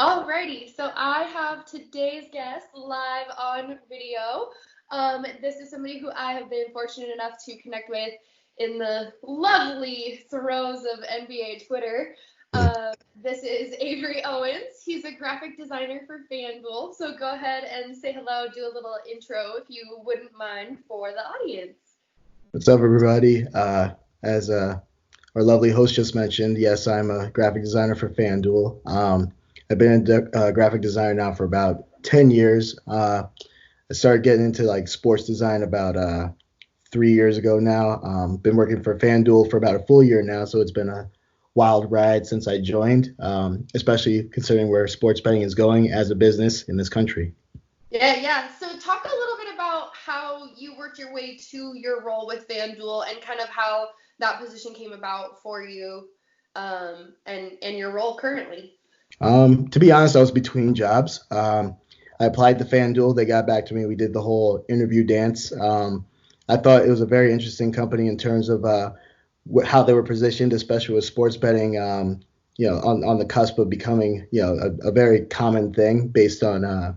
Alrighty, so I have today's guest live on video. This is somebody who I have been fortunate enough to connect with in the lovely throes of NBA Twitter. This is Avery Owens. He's a graphic designer for Fan Duel. So go ahead and say hello, do a little intro if you wouldn't mind for the audience. What's up, everybody? As our lovely host just mentioned, yes, I'm a graphic designer for Fan Duel. I've been a graphic designer now for about 10 years. I started getting into like sports design about 3 years ago now. Been working for Fan Duel for about a full year now, so it's been a wild ride since I joined, especially considering where sports betting is going as a business in this country. Yeah. So talk a little bit about how you worked your way to your role with FanDuel and kind of how that position came about for you, and your role currently. To be honest, I was between jobs. I applied to FanDuel. They got back to me. We did the whole interview dance. I thought it was a very interesting company in terms of how they were positioned, especially with sports betting. On the cusp of becoming, a very common thing based on,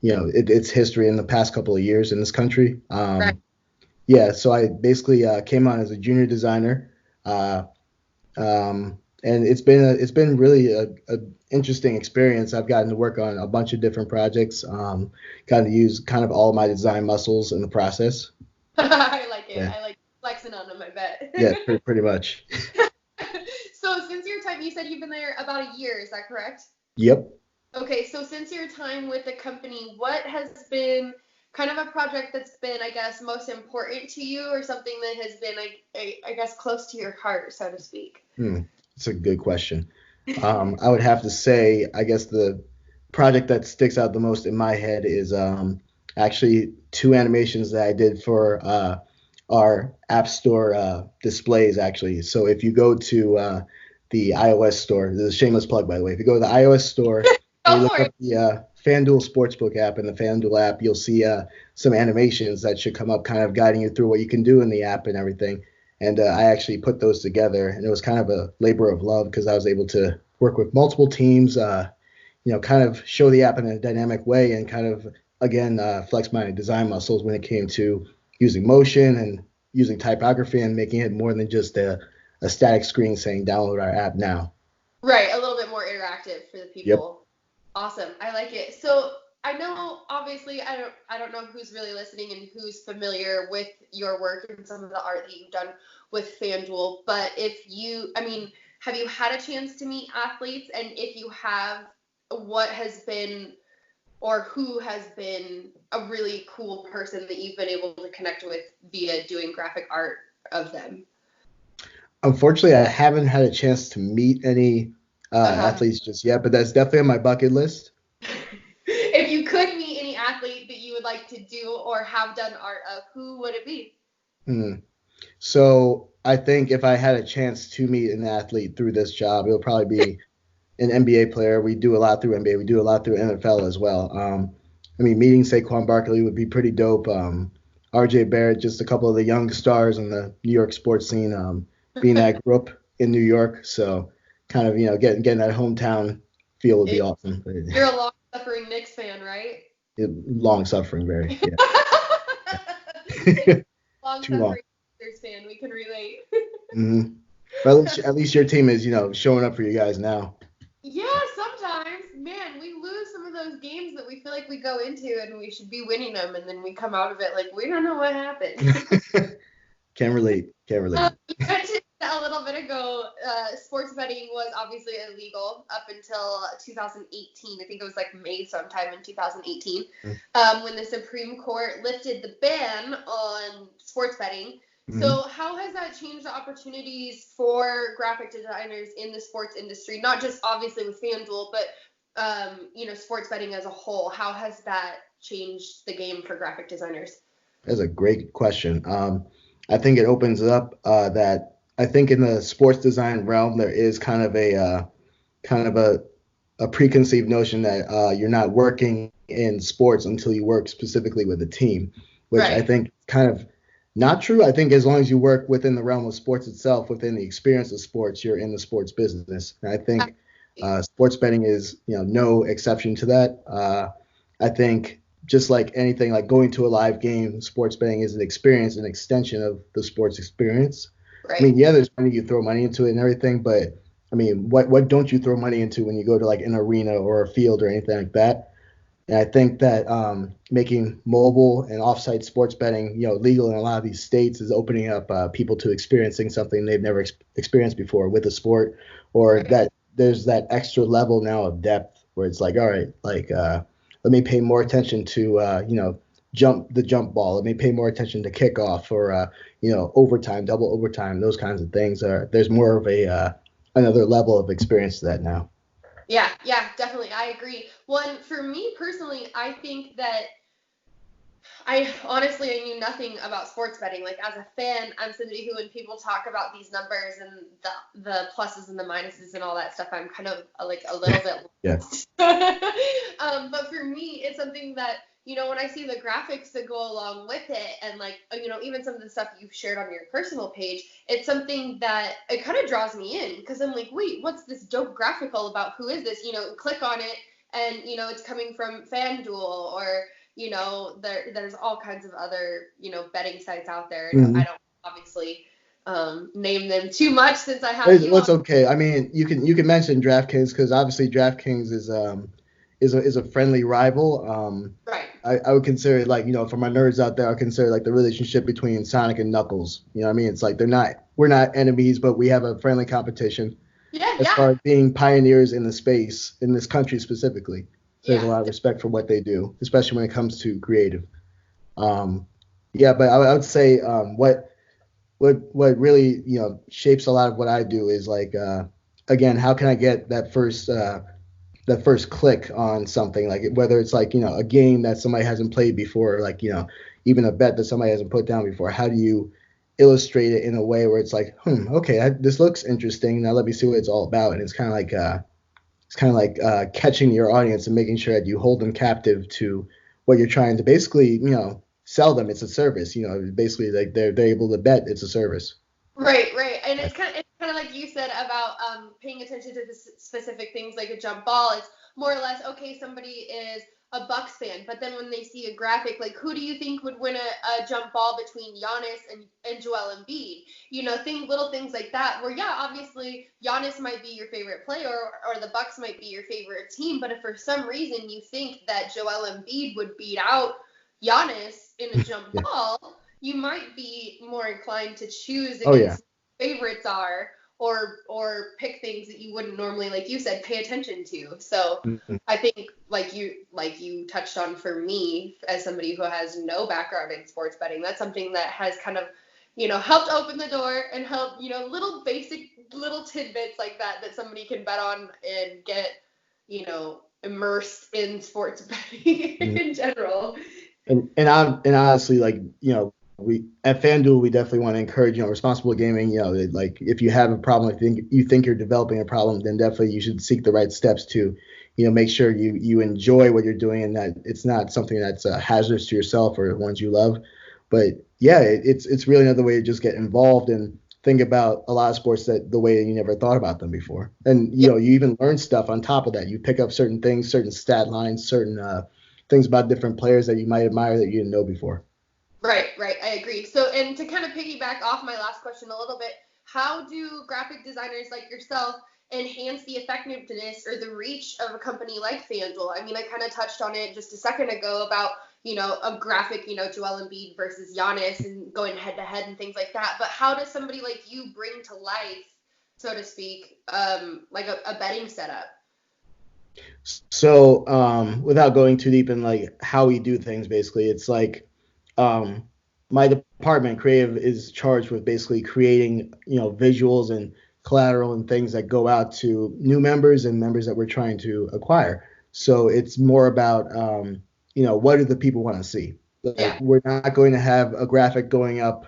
its history in the past couple of years in this country. Right. Yeah, so I basically came on as a junior designer. Uh, and it's been really a interesting experience. I've gotten to work on a bunch of different projects. Gotten to use kind of all my design muscles in the process. I like it. Yeah, I like flexing on them, I bet. yeah, pretty much. So since your time, you said you've been there about a year, is that correct? Yep. Okay, so since your time with the company, what has been kind of a project that's been, I guess, most important to you or something that has been, I guess, close to your heart, so to speak? Hmm. It's a good question. I would have to say, I guess the project that sticks out the most in my head is actually two animations that I did for our App Store displays, actually. So if you go to the iOS store, this is a shameless plug, by the way. If you go to the iOS store and you Go look for it. up the FanDuel Sportsbook app and the FanDuel app, you'll see some animations that should come up, kind of guiding you through what you can do in the app and everything. And I actually put those together, and it was kind of a labor of love because I was able to work with multiple teams, kind of show the app in a dynamic way, and kind of again flex my design muscles when it came to using motion and using typography and making it more than just a static screen saying download our app now. Right, a little bit more interactive for the Yep. people. Awesome. I like it. So I know obviously I don't know who's really listening and who's familiar with your work and some of the art that you've done with FanDuel, but if you I mean, have you had a chance to meet athletes, and if you have, what has been or who has been a really cool person that you've been able to connect with via doing graphic art of them? Unfortunately, I haven't had a chance to meet any Uh-huh. athletes just yet, but that's definitely on my bucket list. If you could meet any athlete that you would like to do or have done art of, who would it be? Hmm. So I think if I had a chance to meet an athlete through this job, it'll probably be an NBA player. We do a lot through NBA. We do a lot through NFL as well. I mean, meeting Saquon Barkley would be pretty dope. RJ Barrett, just a couple of the young stars in the New York sports scene. Being that I grew up in New York, so kind of getting that hometown feel would be awesome. You're a long suffering Knicks fan, right? Long suffering, very, yeah. Long Too long. suffering Sixers fan, we can relate. Hmm. But at least your team is showing up for you guys now. Yeah, sometimes, man, we lose some of those games that we feel like we go into and we should be winning them, and then we come out of it like we don't know what happened. Can't relate. Can't relate. You mentioned a little bit ago, sports betting was obviously illegal up until 2018. I think it was like May sometime in 2018, when the Supreme Court lifted the ban on sports betting. Mhm. So, how has that changed the opportunities for graphic designers in the sports industry? Not just obviously with FanDuel, but sports betting as a whole. How has that changed the game for graphic designers? That's a great question. I think it opens up that I think in the sports design realm there is kind of a preconceived notion that you're not working in sports until you work specifically with a team, which I Right. think kind of not true. I think as long as you work within the realm of sports itself, within the experience of sports, you're in the sports business. And I think Sports betting is, no exception to that. I think just like anything, like going to a live game, sports betting is an experience, an extension of the sports experience. I Right. mean, yeah, there's money you throw money into it and everything, but I mean, what don't you throw money into when you go to like an arena or a field or anything like that? And I think that making mobile and offsite sports betting, legal in a lot of these states is opening up people to experiencing something they've never experienced before with a sport, or Right. that there's that extra level now of depth where it's like, all right, like let me pay more attention to jump ball. Let me pay more attention to kickoff or overtime, double overtime, those kinds of things. There's more of a another level of experience to that now. Yeah, yeah, definitely. I agree. One, for me personally, I think that I knew nothing about sports betting. Like as a fan, I'm somebody who, when people talk about these numbers and the pluses and the minuses and all that stuff, I'm kind of like a little bit Yeah. lost. But for me, it's something that, when I see the graphics that go along with it, and like, even some of the stuff you've shared on your personal page, it's something that it kind of draws me in, because I'm like, wait, what's this dope graphical about? Who is this? Click on it, and it's coming from Fan Duel, or there's all kinds of other, betting sites out there. Mhm. I don't obviously name them too much, since I have you on. It's okay. I mean, you can mention DraftKings because obviously DraftKings is a friendly rival. Right. I would consider it like, for my nerds out there, I consider like the relationship between Sonic and Knuckles. You know what I mean? It's like we're not enemies, but we have a friendly competition Yeah, as yeah, far as being pioneers in the space in this country specifically. So there's a yeah. lot of respect for what they do, especially when it comes to creative. Um, yeah, but I would say what really shapes a lot of what I do is like again, how can I get that first click on something, like whether it's like a game that somebody hasn't played before, like even a bet that somebody hasn't put down before. How do you illustrate it in a way where it's like, okay, this looks interesting. Now let me see what it's all about. And it's kind of like catching your audience and making sure that you hold them captive to what you're trying to basically sell them. It's a service. Basically like they're able to bet it's a service. Right, right. And it's kind of like you said about paying attention to the specific things like a jump ball. It's more or less, okay, somebody is a Bucks fan, but then when they see a graphic, like, who do you think would win a jump ball between Giannis and Joel Embiid? Little things like that, where, yeah, obviously Giannis might be your favorite player, or the Bucks might be your favorite team, but if for some reason you think that Joel Embiid would beat out Giannis in a jump Yeah. ball, you might be more inclined to choose Oh yeah. against favorites are, or pick things that you wouldn't normally, like you said, pay attention to. So Mhm. I think, like you touched on, for me, as somebody who has no background in sports betting, that's something that has kind of helped open the door, and helped, little basic little tidbits like that somebody can bet on and get immersed in sports betting Mhm. in general. And honestly, like we at FanDuel, we definitely want to encourage responsible gaming. Like if you have a problem, if you think you're developing a problem, then definitely you should seek the right steps to make sure you enjoy what you're doing, and that it's not something that's hazardous to yourself or the ones you love. But yeah, it's really another way to just get involved and think about a lot of sports that the way you never thought about them before. And Yeah. you even learn stuff on top of that. You pick up certain things, certain stat lines, certain things about different players that you might admire that you didn't know before. Right, right. I agree. So, and to kind of piggyback off my last question a little bit, how do graphic designers like yourself enhance the effectiveness or the reach of a company like FanDuel? I mean, I kind of touched on it just a second ago about, a graphic, Joel Embiid versus Giannis and going head to head and things like that. But how does somebody like you bring to life, so to speak, like a betting setup? So, without going too deep in like how we do things, basically, it's like um, my department, creative, is charged with basically creating, visuals and collateral and things that go out to new members and members that we're trying to acquire. So it's more about, what do the people want to see? Like Yeah. we're not going to have a graphic going up,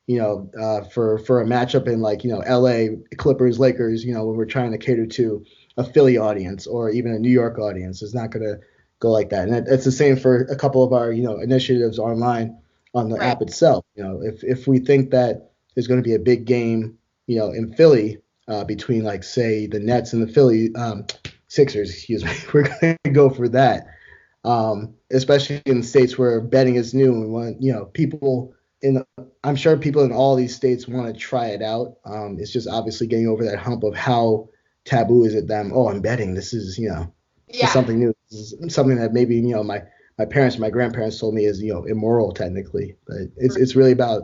for a matchup in like, LA Clippers, Lakers, when we're trying to cater to a Philly audience or even a New York audience. It's not going to go like that. And it's the same for a couple of our, initiatives online on the Right. app itself. If we think that there's going to be a big game, in Philly, between, like, say, the Nets and the Philly Sixers, excuse me. We're going to go for that, especially in states where betting is new. We want, people in. I'm sure people in all these states want to try it out. It's just obviously getting over that hump of how taboo is it them. Oh, I'm betting. This is Yeah. something new. This is something that maybe my parents, my grandparents told me is immoral technically, but it's really about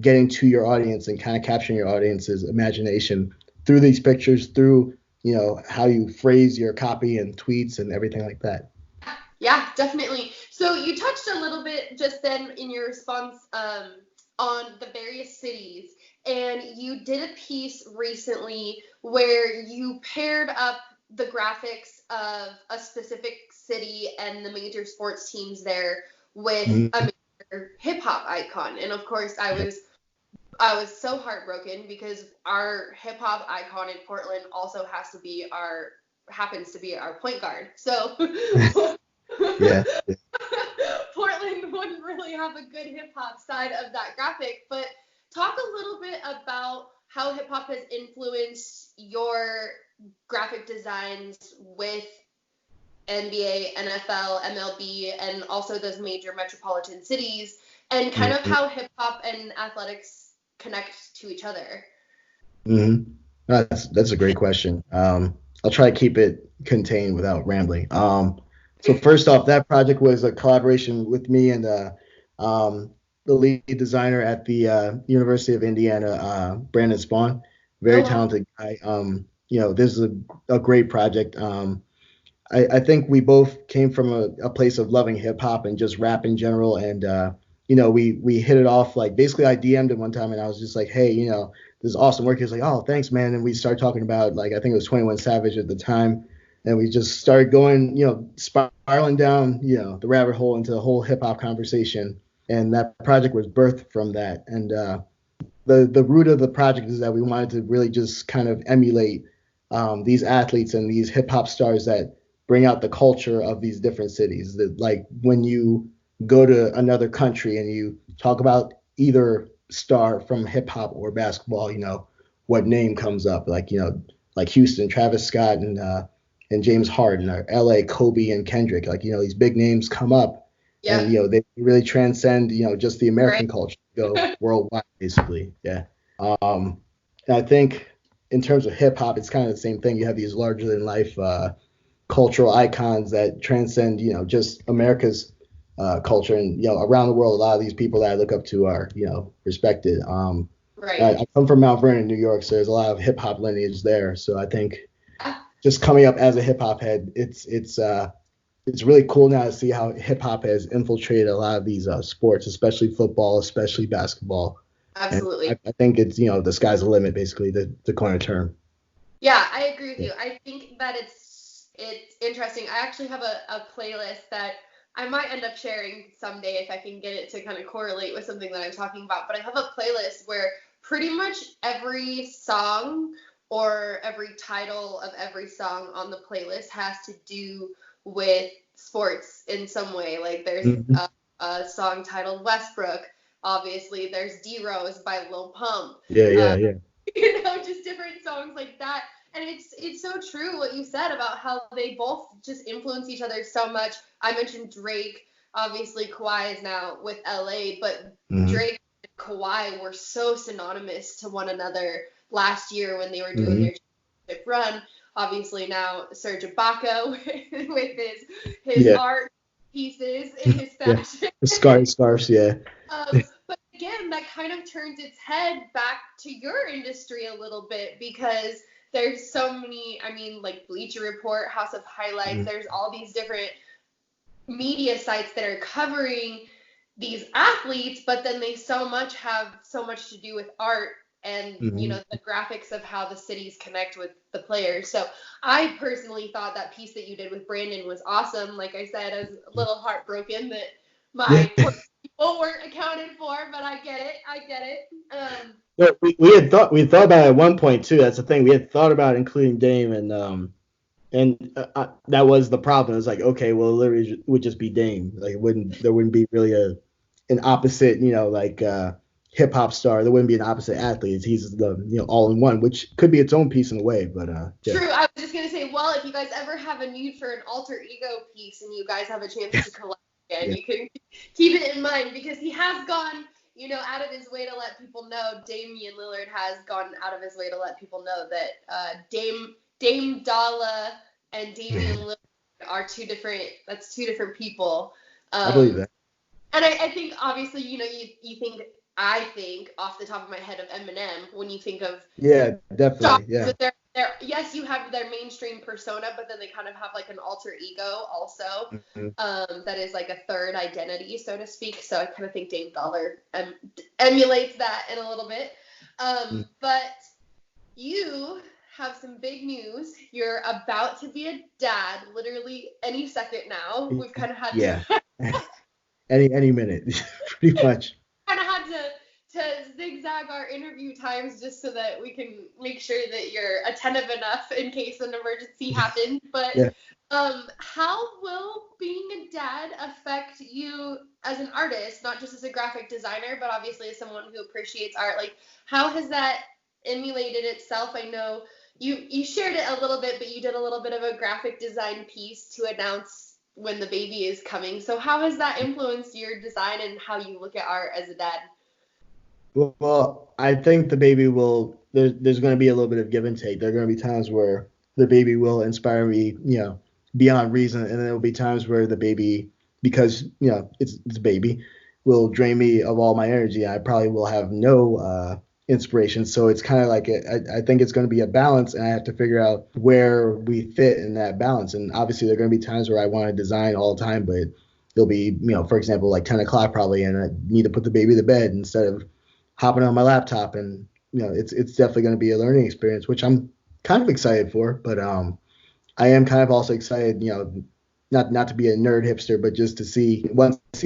getting to your audience and kind of capturing your audience's imagination through these pictures, through how you phrase your copy and tweets and everything like that. Yeah, definitely. So you touched a little bit just then in your response on the various cities, and you did a piece recently where you paired up the graphics of a specific city and the major sports teams there with a major hip hop icon. And of course, I was so heartbroken because our hip hop icon in Portland also happens to be our point guard. So Yeah. Portland wouldn't really have a good hip hop side of that graphic, but talk a little bit about how hip hop has influenced your graphic designs with NBA, NFL, MLB, and also those major metropolitan cities, and kind of how hip hop and athletics connect to each other. Mm-hmm. That's a great question. I'll try to keep it contained without rambling. So first off, that project was a collaboration with me and the lead designer at the University of Indiana, Brandon Spawn, very talented guy. This is a great project. I think we both came from a place of loving hip hop and just rap in general, and we hit it off. Like, basically, I DM'd him one time and I was just like, hey, this is awesome work. He was like, oh, thanks, man. And we started talking about, like, I think it was 21 Savage at the time. And we just started going, spiraling down, the rabbit hole into the whole hip hop conversation. And that project was birthed from that. And the root of the project is that we wanted to really just kind of emulate these athletes and these hip hop stars that bring out the culture of these different cities. That, like, when you go to another country and you talk about either star from hip hop or basketball, what name comes up? Like, like Houston, Travis Scott and James Harden, or LA, Kobe and Kendrick. Like, these big names come up, and they really transcend just the American culture, go worldwide basically. Yeah. And I think in terms of hip hop, it's kind of the same thing. You have these larger than life cultural icons that transcend just America's culture, and around the world, a lot of these people that I look up to are respected. I come from Mount Vernon, New York, so there's a lot of hip hop lineage there. So I think just coming up as a hip hop head, it's really cool now to see how hip hop has infiltrated a lot of these sports, especially football, especially basketball. Absolutely. I think it's the sky's the limit, basically, to coin a term. Yeah, I agree with you. I think that it's interesting. I actually have a playlist that I might end up sharing someday if I can get it to kind of correlate with something that I'm talking about. But I have a playlist where pretty much every song or every title of every song on the playlist has to do with sports in some way. Like, there's a song titled Westbrook. Obviously, there's D-Rose by Lil Pump. Yeah. Just different songs like that. And it's so true what you said about how they both just influence each other so much. I mentioned Drake. Obviously, Kawhi is now with LA, but Drake and Kawhi were so synonymous to one another last year when they were doing their championship run. Obviously, now Serge Ibaka with his art pieces in his fashion. Scarves, yeah. But again, that kind of turns its head back to your industry a little bit, because there's so many, like Bleacher Report, House of Highlights, there's all these different media sites that are covering these athletes, but then they have so much to do with art and, the graphics of how the cities connect with the players. So I personally thought that piece that you did with Brandon was awesome. Like I said, I was a little heartbroken that my people weren't accounted for, but I get it. Well, we thought about it at one point too. That's the thing. We had thought about including Dame, and that was the problem. It was like, okay, well, literally would just be Dame. Like, there wouldn't be really an opposite, hip hop star. There wouldn't be an opposite athlete. He's the all in one, which could be its own piece in a way. But yeah. True. I was just gonna say, well, if you guys ever have a need for an alter ego piece and you guys have a chance to collect it, Yeah. you can keep it in mind because he has gone, out of his way to let people know. Damian Lillard has gone out of his way to let people know that Dame Dalla and Damian Lillard are two different people. I believe that. And I think obviously, I think off the top of my head of Eminem when you think of Yeah, definitely. Yeah. yes, you have their mainstream persona, but then they kind of have like an alter ego also, that is like a third identity, so to speak. So I kind of think Dame Dollar emulates that in a little bit. But you have some big news. You're about to be a dad, literally any second now. We've kind of had any minute, pretty much. Kind of had to zigzag our interview times just so that we can make sure that you're attentive enough in case an emergency happens. But Yeah. How will being a dad affect you as an artist, not just as a graphic designer, but obviously as someone who appreciates art? Like, how has that emulated itself? I know you shared it a little bit, but you did a little bit of a graphic design piece to announce when the baby is coming. So how has that influenced your design and how you look at art as a dad? Well, I think the baby will. There's going to be a little bit of give and take. There are going to be times where the baby will inspire me, beyond reason, and there will be times where the baby, because it's a baby, will drain me of all my energy. I probably will have no inspiration. So it's kind of like I think it's going to be a balance, and I have to figure out where we fit in that balance. And obviously, there are going to be times where I want to design all the time, but there'll be, for example, like 10 o'clock probably, and I need to put the baby to bed instead of hopping on my laptop. And it's definitely going to be a learning experience, which I'm kind of excited for. But I am kind of also excited, not to be a nerd hipster, but just to see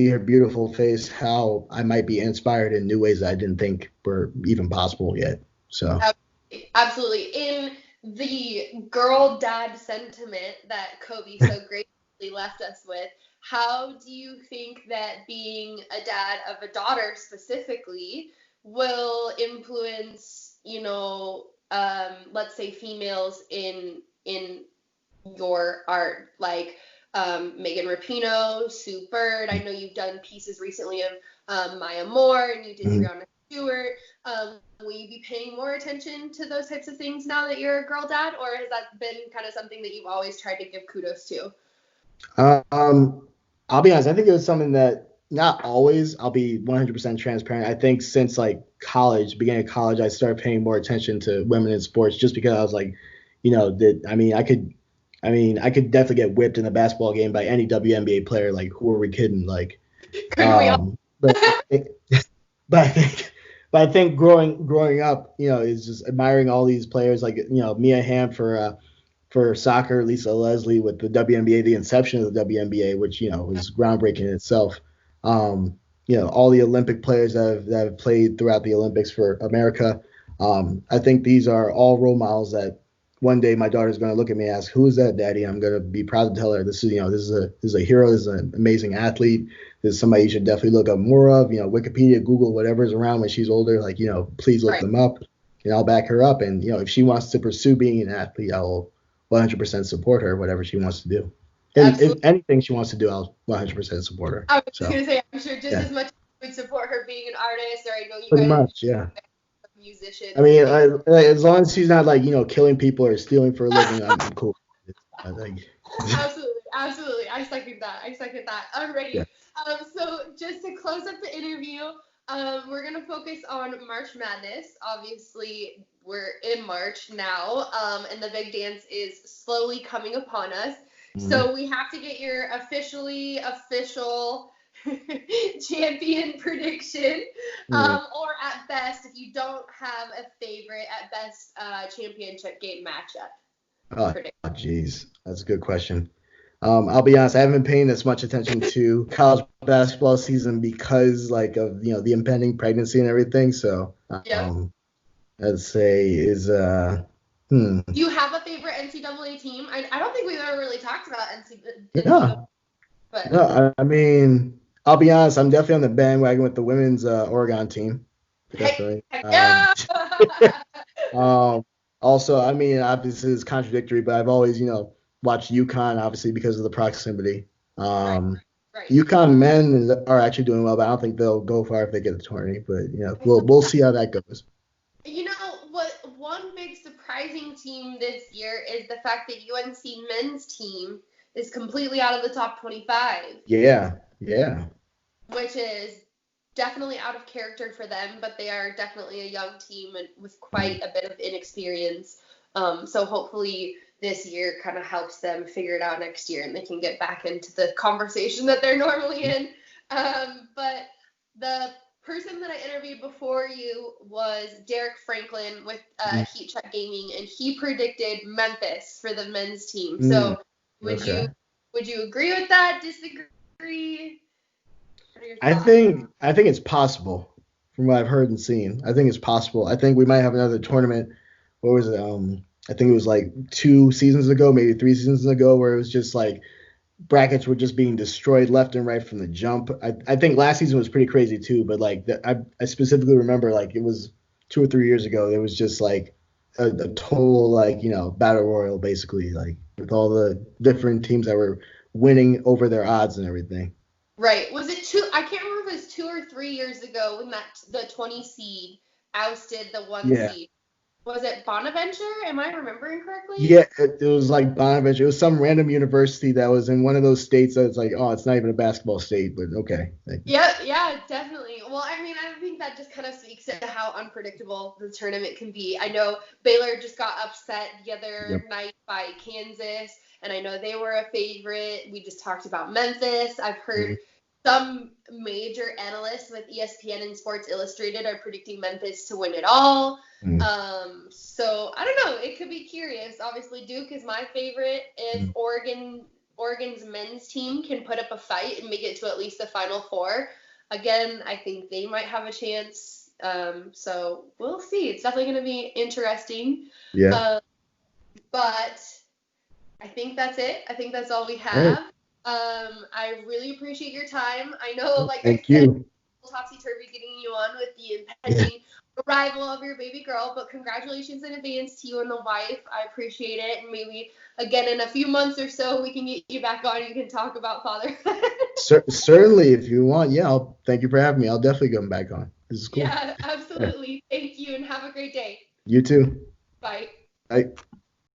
her beautiful face, how I might be inspired in new ways that I didn't think were even possible yet. So absolutely. In the girl dad sentiment that Kobe so graciously left us with, how do you think that being a dad of a daughter specifically will influence, let's say females in your art, like Megan Rapinoe, Sue Bird? I know you've done pieces recently of Maya Moore, and you did Brianna Stewart. Will you be paying more attention to those types of things now that you're a girl dad, or has that been kind of something that you've always tried to give kudos to? I'll be honest. I think it was something that not always. I'll be 100% transparent. I think since like beginning of college, I started paying more attention to women in sports, just because I was like, I could definitely get whipped in a basketball game by any WNBA player. Like, who are we kidding? Like, but I think growing up, is just admiring all these players, like Mia Hamm for soccer, Lisa Leslie with the WNBA, the inception of the WNBA, which was groundbreaking in itself. All the Olympic players that have played throughout the Olympics for America. I think these are all role models that one day my daughter's going to look at me and ask, "Who is that, Daddy?" I'm going to be proud to tell her this is a hero, this is an amazing athlete. This is somebody you should definitely look up more of. Wikipedia, Google, whatever's around when she's older. Like, please look them up, and I'll back her up. And if she wants to pursue being an athlete, I'll 100% support her, whatever she wants to do. And if anything she wants to do, I'll 100% support her. I was just going to say, I'm sure just as much as you would support her being an artist, or I know you pretty guys much, yeah. Musicians. I mean, as long as she's not like killing people or stealing for a living, I'm cool. I think. Absolutely. I second that. Alrighty. Yeah. So just to close up the interview, we're gonna focus on March Madness. Obviously, we're in March now, and the big dance is slowly coming upon us. Mm-hmm. So we have to get your official champion prediction, or at best, if you don't have a favorite, at best, championship game matchup. Oh, jeez, that's a good question. I'll be honest, I haven't been paying this much attention to college basketball season because of the impending pregnancy and everything. So I'd say is Do you have a favorite NCAA team? I don't think we've ever really talked about NCAA. Yeah. No, I mean, I'll be honest, I'm definitely on the bandwagon with the women's Oregon team. definitely. Heck yeah! Also, I mean, obviously it's contradictory, but I've always, watched UConn, obviously because of the proximity. Right, Um, right. UConn men are actually doing well, but I don't think they'll go far if they get the tourney. But we'll see how that goes. You know what? One big surprising team this year is the fact that UNC men's team is completely out of the top 25, Yeah, yeah. which is definitely out of character for them, but they are definitely a young team and with quite a bit of inexperience. So hopefully this year kind of helps them figure it out next year and they can get back into the conversation that they're normally in. But the person that I interviewed before you was Derek Franklin with Heat Check Gaming, and he predicted Memphis for the men's team. Mm, So would okay. you agree with that? Disagree? What are your I thoughts? think I think it's possible from what I've heard and seen. I think it's possible. I think we might have another tournament. What was it? I think it was like 2 seasons ago, maybe 3 seasons ago, where it was just like brackets were just being destroyed left and right from the jump. I think last season was pretty crazy too, but like I specifically remember like it was 2 or 3 years ago. It was just like a total like battle royal basically, like with all the different teams that were winning over their odds and everything. Right. Was it two? I can't remember if it was 2 or 3 years ago when the 20 seed ousted the one Yeah. seed. Was it Bonaventure? Am I remembering correctly? Yeah, it was like Bonaventure. It was some random university that was in one of those states that's like, oh, it's not even a basketball state, but okay. Yeah, yeah, definitely. Well, I mean, I think that just kind of speaks to how unpredictable the tournament can be. I know Baylor just got upset the Yep. other night by Kansas, and I know they were a favorite. We just talked about Memphis. I've heard Mhm. some major analysts with ESPN and Sports Illustrated are predicting Memphis to win it all. Mhm. So I don't know. It could be curious. Obviously, Duke is my favorite. If Mhm. Oregon's men's team can put up a fight and make it to at least the Final Four, again, I think they might have a chance. So we'll see. It's definitely going to be interesting. Yeah. Um, but I think that's it. I think that's all we All right. have. I really appreciate your time. I know, like I Thank said, you. topsy turvy getting you on with the impending arrival of your baby girl, but congratulations in advance to you and the wife. I appreciate it. And maybe again in a few months or so we can get you back on and you can talk about fatherhood. Certainly, if you want, yeah. Thank you for having me. I'll definitely come back on. This is cool. Yeah, absolutely. Thank you and have a great day. You too. Bye. Bye.